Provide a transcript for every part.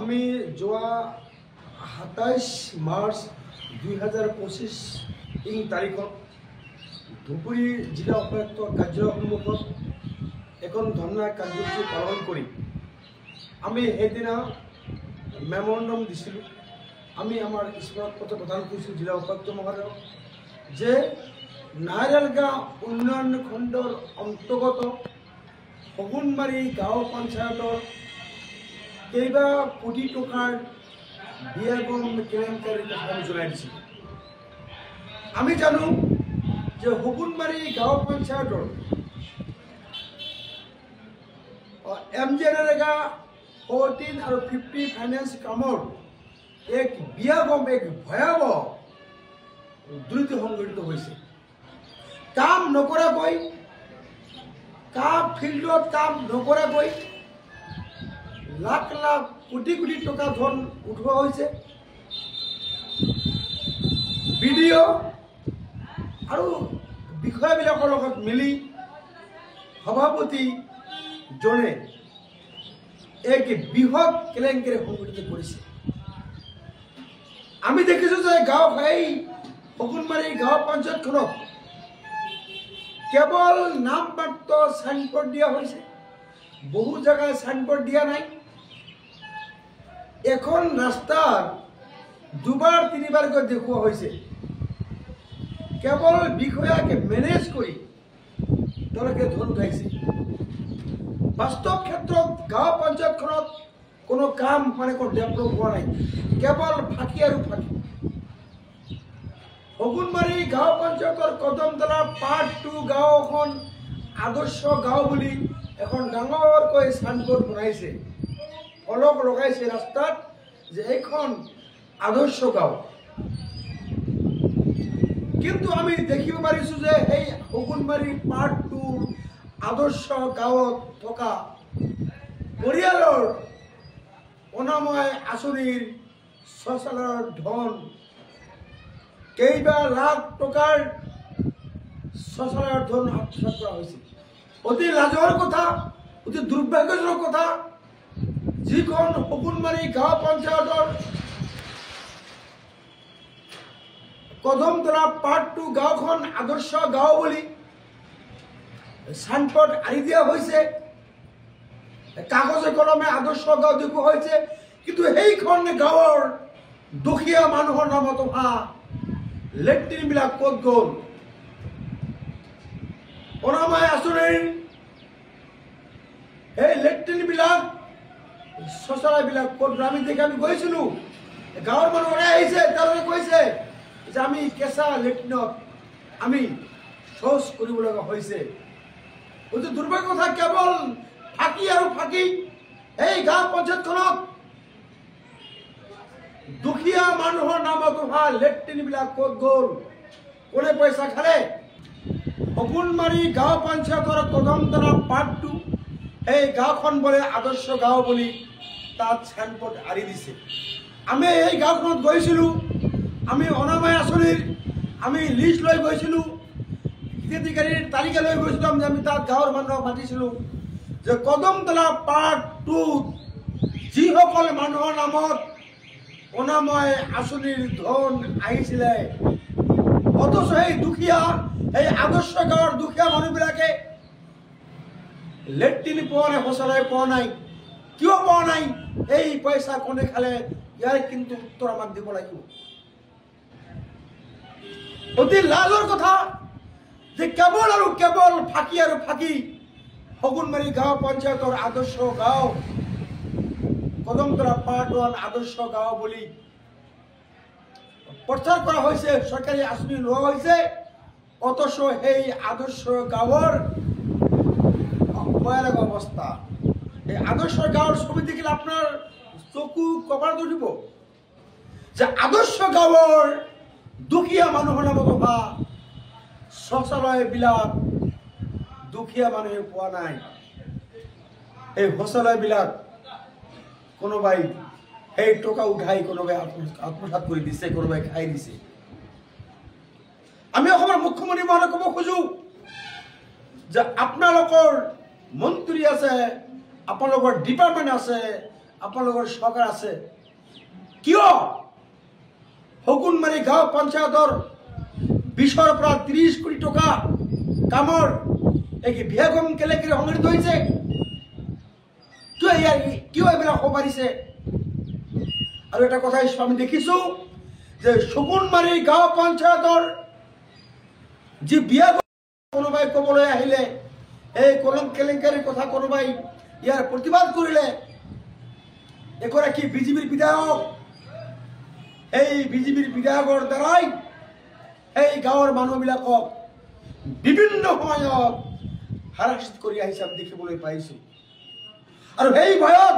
আমি যোৱা 27 মাৰ্চ 2025 তাৰিখত ধুবুৰী জিলা উপায়ুক্ত কাৰ্যালয়ৰ সন্মুখত এখন ধৰ্ণা কাৰ্যসূচী পালন কৰি আমি সেইদিনা মেমৰেণ্ডাম দিছিলোঁ। আমি আমাৰ স্মাৰকপত্ৰ প্ৰদান কৰিছোঁ জিলা উপায়ুক্ত মহোদয়ক যে নাইৰালগাঁও উন্নয়ন খণ্ডৰ অন্তৰ্গত শগুনবাৰী গাঁও পঞ্চায়তৰ কেইবা কোটি টকাৰ বিয়াগম কেলেংকাৰীৰ কথা জনাই দিছিল। আমি জানো যে শগুনবাৰী গাঁও পঞ্চায়তৰ MGNREGA 14 আৰু 50 ফাইনেন্স কামৰ এক বিয়াগম এক ভয়াৱহ দুৰ্নীতি সংঘটিত হৈছে। কাম নকৰাকৈ ফিল্ডত কাম নকৰাকৈ লাখ লাখ কোটি কোটি টকা ধন উঠোৱা হৈছে। BDO আৰু বিষয়াবিলাকৰ লগত মিলি সভাপতিজনে এক বৃহৎ কেলেংকাৰী সংঘটিত কৰিছে। আমি দেখিছোঁ যে এই শগুনবাৰী গাঁও পঞ্চায়তখনত কেৱল নাম মাত্ৰ চাইনবোৰ্ড দিয়া হৈছে, বহু জেগায় চাইনবোৰ্ড দিয়া নাই। এখন ৰাস্তাৰ দুবাৰ তিনিবাৰকৈ দেখুওৱা হৈছে। কেৱল বিষয়াকে মেনেজ কৰি তেওঁলোকে ধন উঠাইছে। বাস্তৱ ক্ষেত্ৰত গাঁও পঞ্চায়তখনত কোনো কাম কোনো ডেভেলপ হোৱা নাই, কেৱল ফাঁকি আৰু ফাঁকি। শগুনবাৰী গাঁও পঞ্চায়তৰ কদমতলা পাৰ্ট 2 গাঁওখন আদৰ্শ গাঁও বুলি এখন ডাঙৰকৈ চাইনবোৰ্ড বনাইছে, ফলক লগাইছে ৰাস্তাত যে এইখন আদৰ্শ গাঁও। কিন্তু আমি দেখিব পাৰিছোঁ যে এই শগুনবাৰী পাৰ্ট 2 আদৰ্শ গাঁৱত থকা পৰিয়ালৰ অনাময় আঁচনিৰ শৌচালয়ৰ ধন কেইবা লাখ টকাৰ শৌচালয়ৰ ধন আত্মসাৎ কৰা হৈছে। অতি লাজৰ কথা, অতি দুৰ্ভাগ্যজনক কথা, যিখন শগুনবাৰী গাঁও পঞ্চায়তৰ কদমতলা পাৰ্ট 2 গাঁওখন আদৰ্শ গাঁও বুলি চাইনবোৰ্ড আনি দিয়া হৈছে, কাগজে কলমে আদৰ্শ গাঁও দেখুওৱা হৈছে। কিন্তু সেইখন গাঁৱৰ দুখীয়া মানুহৰ নামত অহা লেট্ৰিনবিলাক ক'ত গ'ল? অনাময় আঁচনিৰ এই লেট্ৰিনবিলাক শৌচালয়বিলাক ক'ত? আমি গৈছিলোঁ, গাঁৱৰ মানুহ ওলাই আহিছে, তেওঁলোকে কৈছে যে আমি কেঁচা লেট্ৰিনত আমি শৌচ কৰিব লগা হৈছে। অতি দুৰ্ভাগ্য কথা, কেৱল ফাঁকি আৰু ফাঁকি। এই গাঁও পঞ্চায়তখনত দুখীয়া মানুহৰ নামত অহা লেট্ৰিনবিলাক ক'ত গ'ল? কোনে পইচা খালে? শগুনবাৰী গাঁও পঞ্চায়তৰ কদমতলা পাৰ্ট 2 এই গাঁওখন বোলে আদৰ্শ গাঁও বুলি তাত চাইনবোৰ্ড আঁৰি দিছে। আমি এই গাঁওখনত গৈছিলোঁ, আমি অনাময় আঁচনিৰ আমি লিষ্ট লৈ গৈছিলোঁ, হিতাধিকাৰীৰ তালিকা লৈ গৈছিলোঁ। আমি তাত গাঁৱৰ মানুহক মাতিছিলোঁ যে কদমতলা পাৰ্ট 2 যিসকল মানুহৰ নামত অনাময় আঁচনিৰ ধন আহিছিলে, অথচ এই দুখীয়া এই আদৰ্শ গাঁৱৰ দুখীয়া মানুহবিলাকে লেট্ৰিন পোৱা নাই, শৌচালয় পোৱা নাই। কিয় পোৱা নাই? এই পইচা কোনে খালে? ইয়াৰ কিন্তু উত্তৰ আমাক দিব লাগিব। অতি লাজৰ কথা যে কেৱল আৰু কেৱল ফাঁকি আৰু ফাঁকি। শগুনবাৰী গাঁও পঞ্চায়তৰ আদৰ্শ গাঁও, কদমতলা পাৰ্ট 1 আদৰ্শ গাঁও বুলি প্ৰচাৰ কৰা হৈছে, চৰকাৰী আঁচনি লোৱা হৈছে, অথচ সেই আদৰ্শ গাঁৱৰ ভয়ানক অৱস্থা। এই আদৰ্শ গাঁৱৰ ছবি দেখিলে আপোনাৰ চকু কপালত উঠিব যে আদৰ্শ গাঁৱৰ দুখীয়া মানুহৰ নামত অহা শৌচালয়বিলাক দুখীয়া মানুহে পোৱা নাই। এই শৌচালয়বিলাক কোনোবাই সেই টকা উঠাই কোনোবাই আত্মসাৎ কৰি দিছে, কোনোবাই খাই দিছে। আমি অসমৰ মুখ্যমন্ত্ৰী মহোদয়ক ক'ব খোজো যে আপোনালোকৰ মন্ত্ৰী আছে, আপোনালোকৰ ডিপাৰ্টমেণ্ট আছে, আপোনালোকৰ চৰকাৰ আছে কিয় হগুনমাৰী গাঁও পঞ্চায়তৰ 20ৰ পৰা 30 কোটি টকা কামৰ এই বিয়াগম কেলেংকাৰী সংঘটিত হৈছে কিয় এইবিলাক হ'ব পাৰিছে আৰু এটা কথা আমি দেখিছো যে হগুনমাৰী গাঁও পঞ্চায়তৰ যি বিয়াগম কোনোবাই ক'বলৈ আহিলে এই কলম কেলেংকাৰীৰ কথা কোনোবাই ইয়াৰ প্ৰতিবাদ কৰিলে এগৰাকী বিজেপিৰ বিধায়ক এই বিজেপিৰ বিধায়কৰ দ্বাৰাই এই গাঁৱৰ মানুহবিলাকক বিভিন্ন সময়ত হাৰাশাস্তি কৰি আহিছে আমি দেখিবলৈ পাইছো আৰু সেই ভয়ত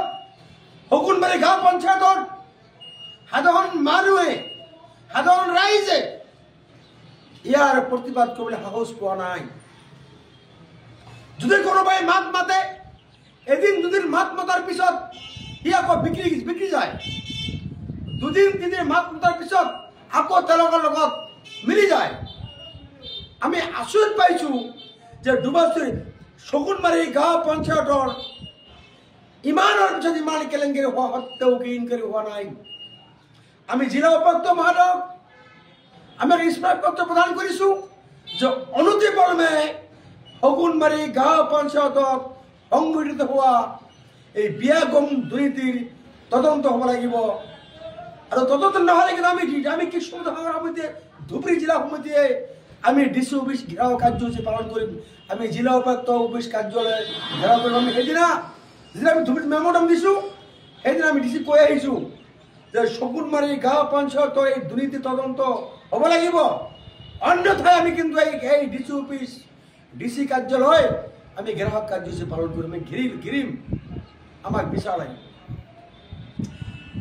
হগুনমাৰী গাঁও পঞ্চায়তৰ সাধাৰণ মানুহে সাধাৰণ ৰাইজে ইয়াৰ প্ৰতিবাদ কৰিবলৈ সাহস পোৱা নাই যদি কোনোবাই মাত মাতে এদিন দুদিন মাত মতাৰ পিছত ই আকৌ বিক্ৰী যায় দুদিন তিনিদিন মাত মতাৰ পিছত আকৌ তেওঁলোকৰ লগত মিলি যায় আমি আচৰিত পাইছো যে দুবছৰ হগুনমাৰী গাঁও পঞ্চায়তৰ ইমানৰ পিছত ইমান কেলেংকাৰী হোৱা সত্ত্বেও ইনকুৱাৰী হোৱা নাই আমি জিলা উপায়ুক্ত মহোদয়ক আমি স্মাৰকপত্ৰ প্ৰদান কৰিছো যে অনতিপলমে হগুনমাৰী গাঁও পঞ্চায়তত সংঘটিত হোৱা এই বিয়াগম দুৰ্নীতিৰ তদন্ত হ'ব লাগিব আৰু তদন্ত নহ'লে কিন্তু আমি কৃষ্ণসাগৰ সমিতিয়ে ধুবুৰী জিলা সমিতিয়ে আমি ডিচি অফিচ ঘেৰাও কাৰ্যসূচী পালন কৰিম আমি জিলা উপায়ুক্ত অফিচ কাৰ্যালয় ঘেৰাও কৰিম আমি সেইদিনা যেতিয়া আমি ধুবুৰীত মেম'ৰাণ্ডাম দিছোঁ সেইদিনা আমি ডিচি কৈ আহিছোঁ যে হগুনমাৰী গাঁও পঞ্চায়তৰ এই দুৰ্নীতি তদন্ত হ'ব লাগিব অন্যথাই আমি কিন্তু এই ডিচি অফিচ ডিচি কাৰ্যালয় আমি ঘেৰাও কাৰ্যসূচী পালন কৰিম আমি ঘিৰিম আমাক বিচাৰ লাগিব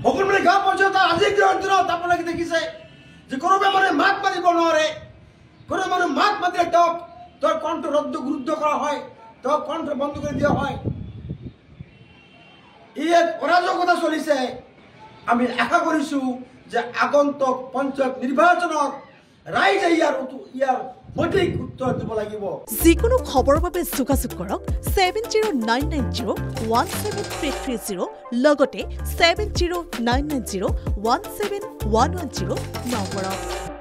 হগুনমাৰী গাঁও পঞ্চায়ত আজিৰ দিনত আপোনালোকে দেখিছে যে কোনোবাই মানে মাত মাতিব নোৱাৰে কোনোবাই মানে মাত মাতিলে তেওঁৰ কণ্ঠ গুৰুত্ব কৰা হয় তেওঁৰ কণ্ঠ বন্ধ কৰি দিয়া হয় ই এক অৰাজকতা চলিছে আমি আশা কৰিছো যে আগন্তুক পঞ্চায়ত নিৰ্বাচনত ৰাইজে ইয়াৰ সঠিক উত্তৰ দিব লাগিব যিকোনো খবৰৰ বাবে যোগাযোগ কৰক 7099017330 লগতে 7099017110 নম্বৰত